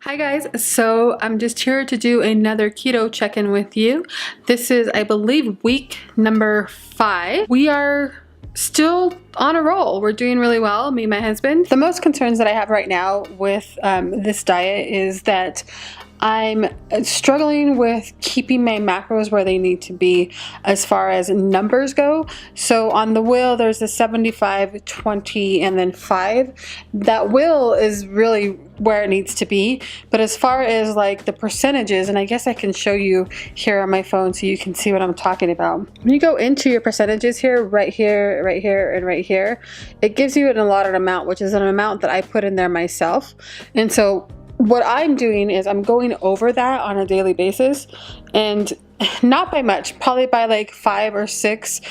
Hi guys, so I'm just here to do another keto check-in with you. This is, I believe, week number 5. We are still on a roll. We're doing really well, me and my husband. The most concerns that I have right now with this diet is that I'm struggling with keeping my macros where they need to be as far as numbers go. So on the wheel, there's a 75, 20, and then 5. That wheel is really where it needs to be. But as far as like the percentages, and I guess I can show you here on my phone so you can see what I'm talking about. When you go into your percentages here, right here, right here, and right here, it gives you an allotted amount, which is an amount that I put in there myself. And so what I'm doing is I'm going over that on a daily basis, and not by much, probably by like 5 or 6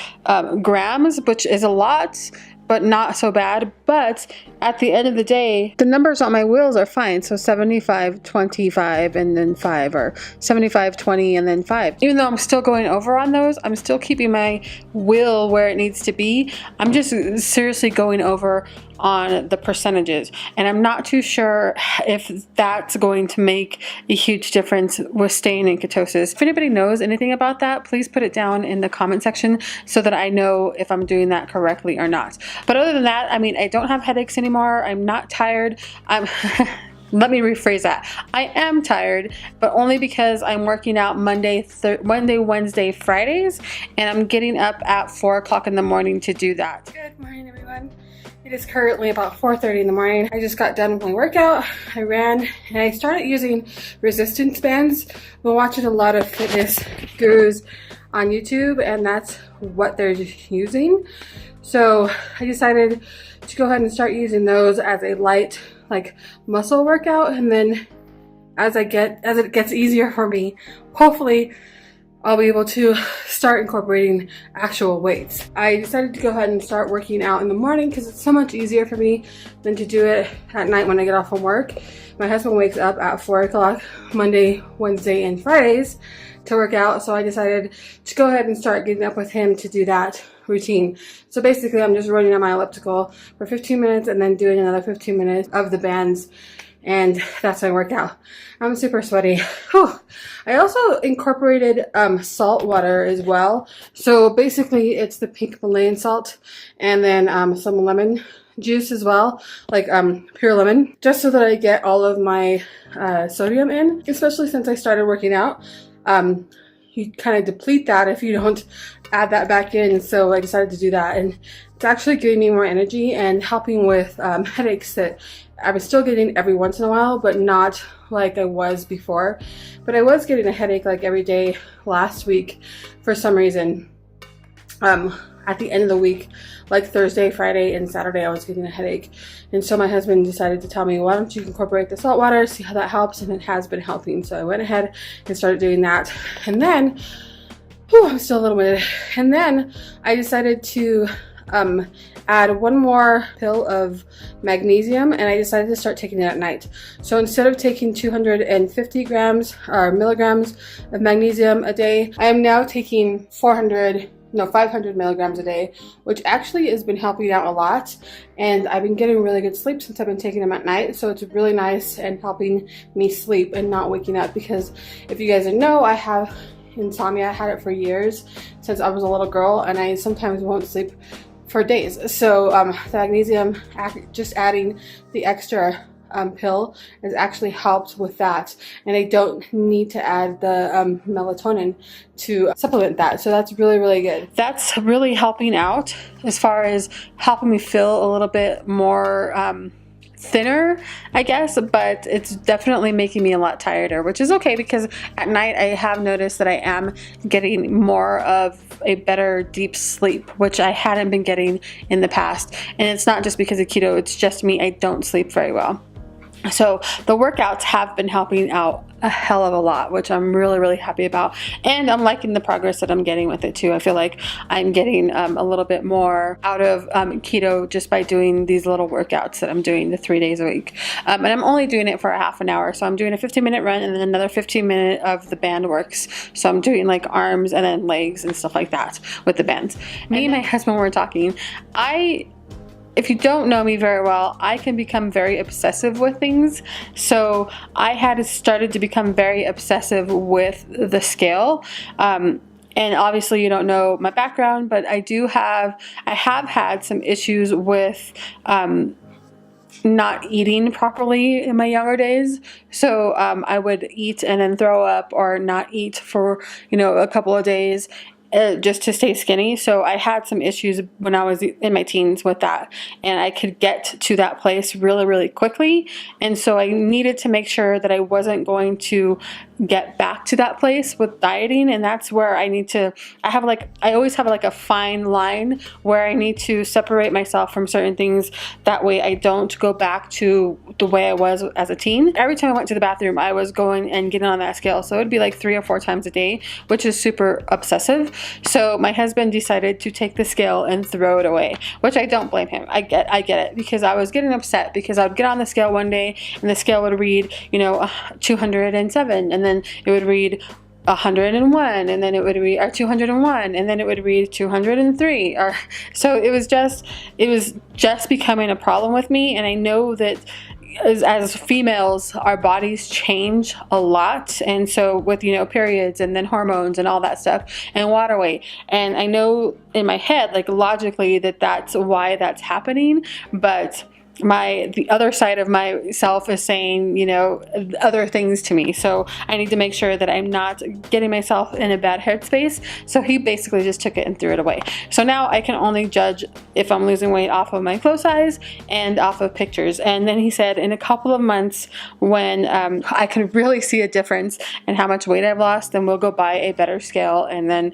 grams, which is a lot, but not so bad. But at the end of the day, the numbers on my wheels are fine. So 75, 25, and then 5, or 75, 20, and then 5. Even though I'm still going over on those, I'm still keeping my wheel where it needs to be. I'm just seriously going over on the percentages, and I'm not too sure if that's going to make a huge difference with staying in ketosis. If anybody knows anything about that, please put it down in the comment section so that I know if I'm doing that correctly or not. But other than that, I mean, I don't have headaches anymore. I'm not tired. Let me rephrase that. I am tired, but only because I'm working out Monday, Wednesday, Fridays, and I'm getting up at 4 o'clock in the morning to do that. Good morning, everyone. It is currently about 4:30 in the morning. I just got done with my workout. I ran, and I started using resistance bands. I've been watching a lot of fitness gurus on YouTube, and that's what they're using. So I decided to go ahead and start using those as a light, like, muscle workout, and then as it gets easier for me, hopefully I'll be able to start incorporating actual weights. I decided to go ahead and start working out in the morning because it's so much easier for me than to do it at night when I get off from work. My husband wakes up at 4 o'clock Monday, Wednesday, and Fridays to work out, so I decided to go ahead and start getting up with him to do that routine. So basically, I'm just running on my elliptical for 15 minutes and then doing another 15 minutes of the bands, and that's my workout. I'm super sweaty. Whew. I also incorporated salt water as well. So basically, it's the pink Himalayan salt and then some lemon juice as well, like pure lemon, just so that I get all of my sodium in, especially since I started working out. You kind of deplete that if you don't add that back in, so I decided to do that, and it's actually giving me more energy and helping with headaches that I was still getting every once in a while, but not like I was before. But I was getting a headache like every day last week for some reason. At the end of the week, like Thursday, Friday, and Saturday, I was getting a headache. And so my husband decided to tell me, why don't you incorporate the salt water, see how that helps, and it has been helping. So I went ahead and started doing that. And then, I'm still a little bit, and then I decided to add one more pill of magnesium, and I decided to start taking it at night. So instead of taking 250 grams or milligrams of magnesium a day, I am now taking 500 milligrams a day, which actually has been helping out a lot. And I've been getting really good sleep since I've been taking them at night. So it's really nice and helping me sleep and not waking up, because if you guys didn't know, I have insomnia. I had it for years, since I was a little girl, and I sometimes won't sleep for days. So the magnesium, just adding the extra pill, has actually helped with that, and I don't need to add the melatonin to supplement that. So that's really, really good. That's really helping out as far as helping me feel a little bit more thinner, I guess, but it's definitely making me a lot tireder, which is okay, because at night I have noticed that I am getting more of a better deep sleep, which I hadn't been getting in the past. And it's not just because of keto, it's just me. I don't sleep very well. So the workouts have been helping out a hell of a lot, which I'm really, really happy about. And I'm liking the progress that I'm getting with it too. I feel like I'm getting a little bit more out of keto just by doing these little workouts that I'm doing the 3 days a week. And I'm only doing it for a half an hour. So I'm doing a 15-minute run and then another 15-minute of the band works. So I'm doing like arms and then legs and stuff like that with the bands. Me and my husband were talking. I if you don't know me very well, I can become very obsessive with things. So I had started to become very obsessive with the scale. And obviously you don't know my background, but I have had some issues with not eating properly in my younger days. So I would eat and then throw up, or not eat for, a couple of days. Just to stay skinny. So I had some issues when I was in my teens with that, and I could get to that place really, really quickly. And so I needed to make sure that I wasn't going to get back to that place with dieting. And that's where I always have like a fine line where I need to separate myself from certain things. That way I don't go back to the way I was as a teen. Every time I went to the bathroom, I was going and getting on that scale. So it would be like 3 or 4 times a day, which is super obsessive. So my husband decided to take the scale and throw it away, which I don't blame him. I get it, because I was getting upset because I would get on the scale one day and the scale would read, 207, and then it would read 101, and then it would read, or 201, and then it would read 203, or so it was just becoming a problem with me. And I know that as females, our bodies change a lot, and so with periods and then hormones and all that stuff and water weight, and I know in my head, like, logically, that's why that's happening, but the other side of myself is saying, other things to me. So I need to make sure that I'm not getting myself in a bad headspace. So he basically just took it and threw it away. So now I can only judge if I'm losing weight off of my clothes size and off of pictures. And then he said in a couple of months, when I can really see a difference in how much weight I've lost, then we'll go buy a better scale, and then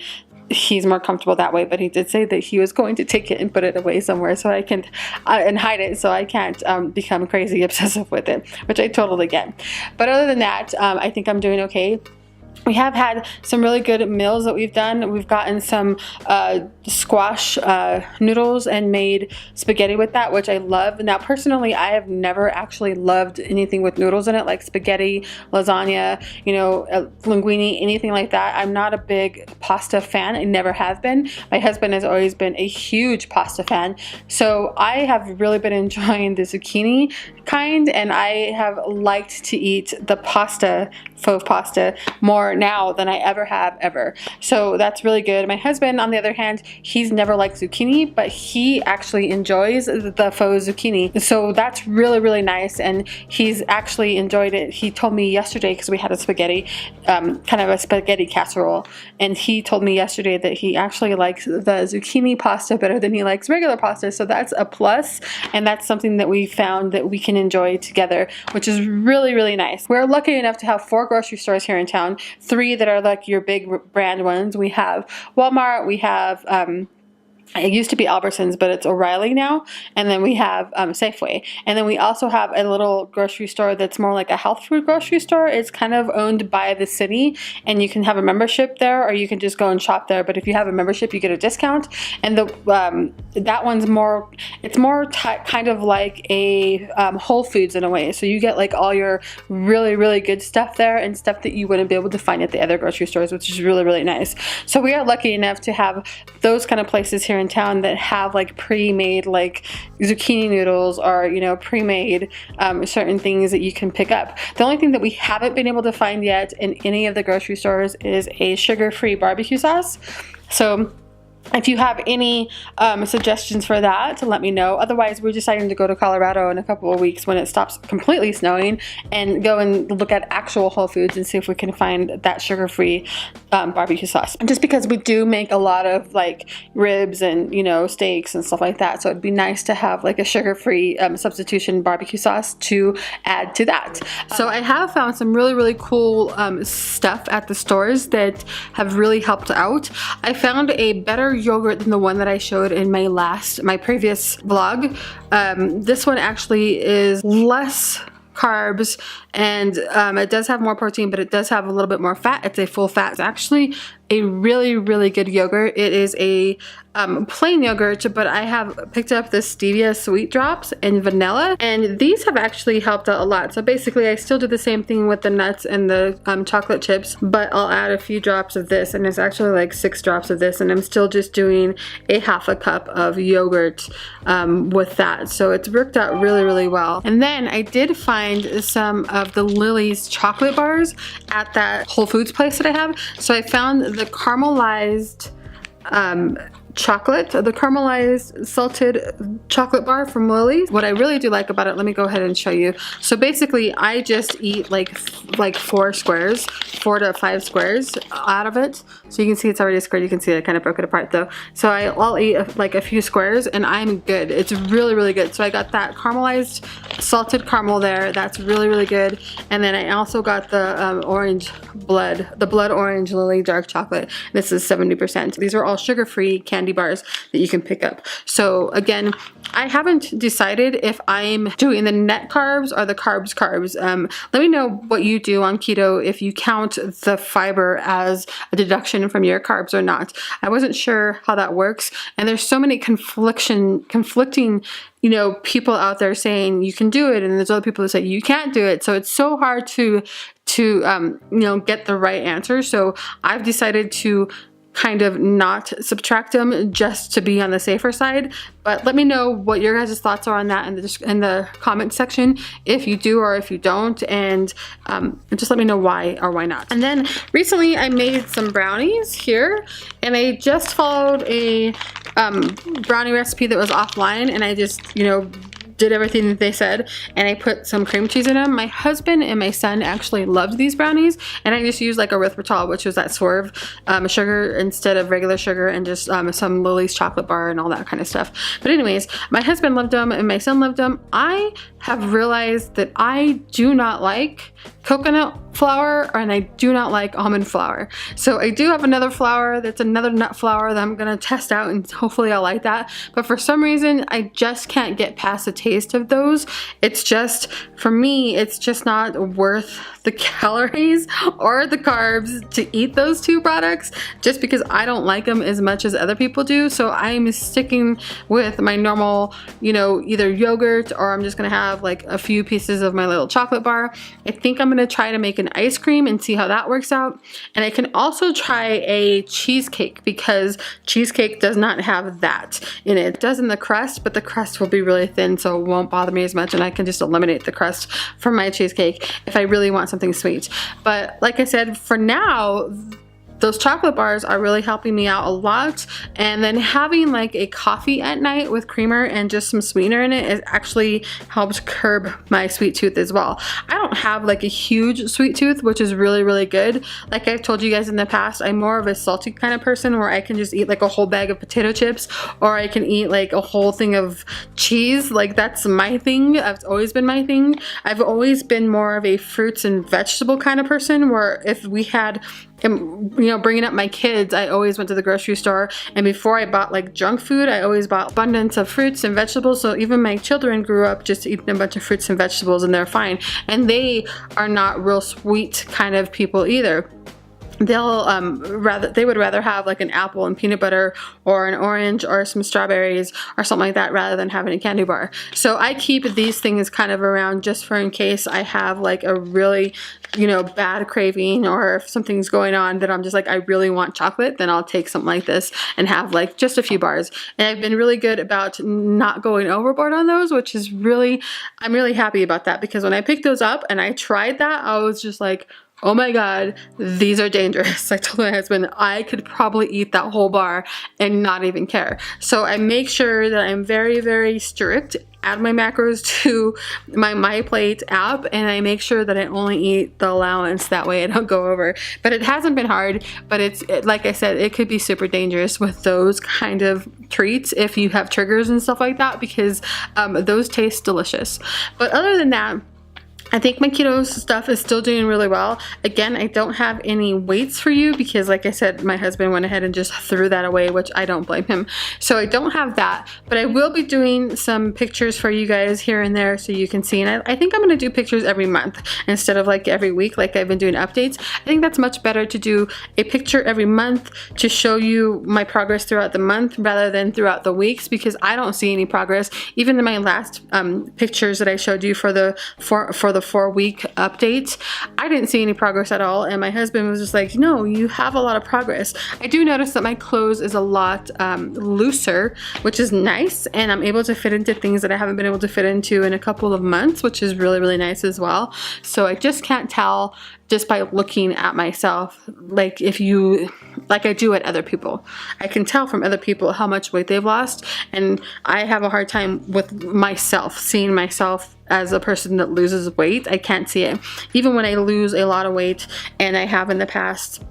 he's more comfortable that way. But he did say that he was going to take it and put it away somewhere so I can and hide it, so I can't become crazy obsessive with it, which I totally get. But other than that, I think I'm doing okay. We have had some really good meals that we've done. We've gotten some squash noodles and made spaghetti with that, which I love. Now, personally, I have never actually loved anything with noodles in it, like spaghetti, lasagna, linguine, anything like that. I'm not a big pasta fan. I never have been. My husband has always been a huge pasta fan. So I have really been enjoying the zucchini kind, and I have liked to eat the faux pasta more now than I ever have ever. So that's really good. My husband, on the other hand, he's never liked zucchini, but he actually enjoys the faux zucchini. So that's really, really nice, and he's actually enjoyed it. He told me yesterday, because we had a spaghetti, kind of a spaghetti casserole, and he told me yesterday that he actually likes the zucchini pasta better than he likes regular pasta. So that's a plus, and that's something that we found that we can enjoy together, which is really, really nice. We're lucky enough to have 4 grocery stores here in town, 3 that are like your big brand ones. We have Walmart, we have it used to be Albertsons, but it's O'Reilly now. And then we have Safeway. And then we also have a little grocery store that's more like a health food grocery store. It's kind of owned by the city, and you can have a membership there, or you can just go and shop there. But if you have a membership, you get a discount. And that one's more, it's more kind of like a Whole Foods in a way. So you get like all your really, really good stuff there, and stuff that you wouldn't be able to find at the other grocery stores, which is really, really nice. So we are lucky enough to have those kind of places here in town that have like pre-made like zucchini noodles, or pre-made certain things that you can pick up. The only thing that we haven't been able to find yet in any of the grocery stores is a sugar-free barbecue sauce. So if you have any suggestions for that, to let me know. Otherwise, we're deciding to go to Colorado in a couple of weeks when it stops completely snowing, and go and look at actual Whole Foods and see if we can find that sugar-free barbecue sauce. Just because we do make a lot of like ribs and steaks and stuff like that, so it'd be nice to have like a sugar-free substitution barbecue sauce to add to that. So I have found some really, really cool stuff at the stores that have really helped out. I found a better yogurt than the one that I showed in my previous vlog. This one actually is less carbs, and it does have more protein, but it does have a little bit more fat. It's a full fat. It's actually a really good yogurt. It is a plain yogurt, but I have picked up the stevia sweet drops and vanilla, and these have actually helped out a lot. So basically I still do the same thing with the nuts and the chocolate chips, but I'll add a few drops of this, and it's actually like 6 drops of this, and I'm still just doing a half a cup of yogurt with that. So it's worked out really well. And then I did find some of the Lily's chocolate bars at that Whole Foods place that I have. So I found the caramelized chocolate, the caramelized salted chocolate bar from Lily's. What I really do like about it, let me go ahead and show you. So basically I just eat like 4 squares, 4 to 5 squares out of it. So you can see it's already squared. You can see I kind of broke it apart though. So I'll eat like a few squares and I'm good. It's really good. So I got that caramelized salted caramel there. That's really good. And then I also got the blood orange Lily dark chocolate. This is 70%. These are all sugar-free candy bars that you can pick up. So again, I haven't decided if I'm doing the net carbs or the carbs. Let me know what you do on keto, if you count the fiber as a deduction from your carbs or not. I wasn't sure how that works, and there's so many conflicting people out there saying you can do it, and there's other people that say you can't do it. So it's so hard to get the right answer. So I've decided to kind of not subtract them just to be on the safer side. But let me know what your guys' thoughts are on that in the comment section, if you do or if you don't, and just let me know why or why not. And then recently I made some brownies here, and I just followed a brownie recipe that was offline, and I just did everything that they said, and I put some cream cheese in them. My husband and my son actually loved these brownies, and I just used like erythritol, which was that swerve sugar instead of regular sugar, and just some Lily's chocolate bar and all that kind of stuff. But anyways, my husband loved them and my son loved them. I have realized that I do not like coconut flour, and I do not like almond flour. So I do have another flour that's another nut flour that I'm gonna test out, and hopefully I'll like that. But for some reason, I just can't get past the taste of those. It's just, for me, it's just not worth the calories or the carbs to eat those 2 products, just because I don't like them as much as other people do. So I'm sticking with my normal, either yogurt, or I'm just gonna have like a few pieces of my little chocolate bar. I think I'm gonna try to make an ice cream and see how that works out. And I can also try a cheesecake, because cheesecake does not have that in it. It does in the crust, but the crust will be really thin, so it won't bother me as much, and I can just eliminate the crust from my cheesecake if I really want something sweet. But like I said, for now, those chocolate bars are really helping me out a lot. And then having like a coffee at night with creamer and just some sweetener in it actually helps curb my sweet tooth as well. I don't have like a huge sweet tooth, which is really good. Like I've told you guys in the past, I'm more of a salty kind of person, where I can just eat like a whole bag of potato chips, or I can eat like a whole thing of cheese. Like that's my thing. It's always been my thing. I've always been more of a fruits and vegetable kind of person, where if we had bringing up my kids, I always went to the grocery store, and before I bought like junk food, I always bought abundance of fruits and vegetables. So even my children grew up just eating a bunch of fruits and vegetables, and they're fine. And they are not real sweet kind of people either. They would rather have like an apple and peanut butter, or an orange, or some strawberries or something like that, rather than having a candy bar. So I keep these things kind of around just for in case I have like a really bad craving, or if something's going on that I'm just like, I really want chocolate, then I'll take something like this and have like just a few bars. And I've been really good about not going overboard on those, which is I'm really happy about that, because when I picked those up and I tried that, I was just like, oh my god, these are dangerous. I told my husband I could probably eat that whole bar and not even care. So I make sure that I'm very strict, add my macros to my MyPlate app, and I make sure that I only eat the allowance. That way I don't go over. But it hasn't been hard, but like I said, it could be super dangerous with those kind of treats if you have triggers and stuff like that, because those taste delicious. But other than that, I think my keto stuff is still doing really well. Again, I don't have any weights for you because like I said, my husband went ahead and just threw that away, which I don't blame him. So I don't have that, but I will be doing some pictures for you guys here and there so you can see. And I think I'm gonna do pictures every month instead of like every week like I've been doing updates. I think that's much better to do a picture every month to show you my progress throughout the month rather than throughout the weeks, because I don't see any progress. Even in my last pictures that I showed you for the 4-week update, I didn't see any progress at all, and my husband was just like, no, you have a lot of progress. I do notice that my clothes is a lot looser, which is nice, and I'm able to fit into things that I haven't been able to fit into in a couple of months, which is really, really nice as well. So I just can't tell just by looking at myself, like I do at other people. I can tell from other people how much weight they've lost, and I have a hard time with myself, seeing myself as a person that loses weight. I can't see it. Even when I lose a lot of weight, and I have in the past,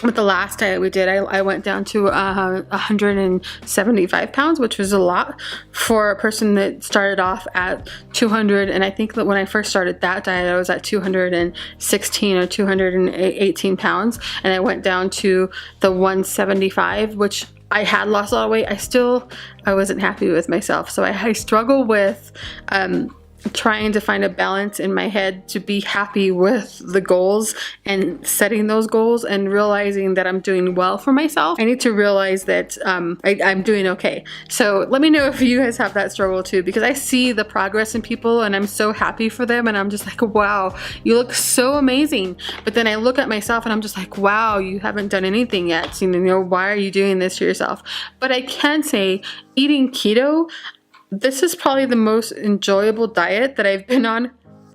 with the last diet we did, I went down to 175 pounds, which was a lot for a person that started off at 200. And I think that when I first started that diet, I was at 216 or 218 pounds. And I went down to the 175, which I had lost a lot of weight. I wasn't happy with myself. So I struggle with trying to find a balance in my head to be happy with the goals and setting those goals and realizing that I'm doing well for myself. I need to realize that I'm doing okay. So let me know if you guys have that struggle too, because I see the progress in people and I'm so happy for them, and I'm just like, wow, you look so amazing. But then I look at myself and I'm just like, wow, you haven't done anything yet. You know, why are you doing this to yourself? But I can say eating keto, this is probably the most enjoyable diet that I've been on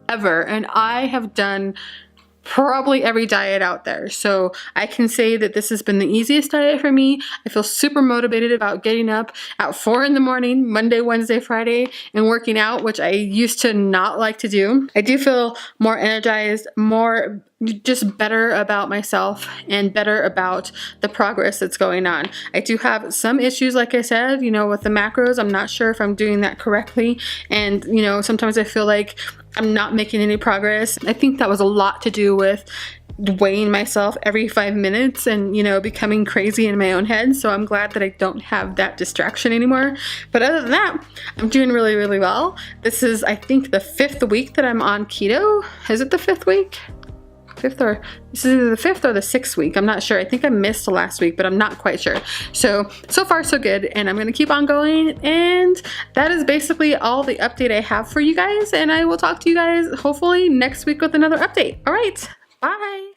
ever, and I have done probably every diet out there. So I can say that this has been the easiest diet for me. I feel super motivated about getting up at 4 in the morning, Monday, Wednesday, Friday, and working out, which I used to not like to do. I do feel more energized, more just better about myself and better about the progress that's going on. I do have some issues, like I said, you know, with the macros. I'm not sure if I'm doing that correctly. And, you know, sometimes I feel like I'm not making any progress. I think that was a lot to do with weighing myself every 5 minutes and, you know, becoming crazy in my own head. So I'm glad that I don't have that distraction anymore. But other than that, I'm doing really, really well. This is, I think, the 5th week that I'm on keto. Is it the 5th week? This is either the 5th or the 6th week. I'm not sure. I think I missed the last week, but I'm not quite sure. So far so good, and I'm gonna keep on going, and that is basically all the update I have for you guys, and I will talk to you guys hopefully next week with another update. All right, bye.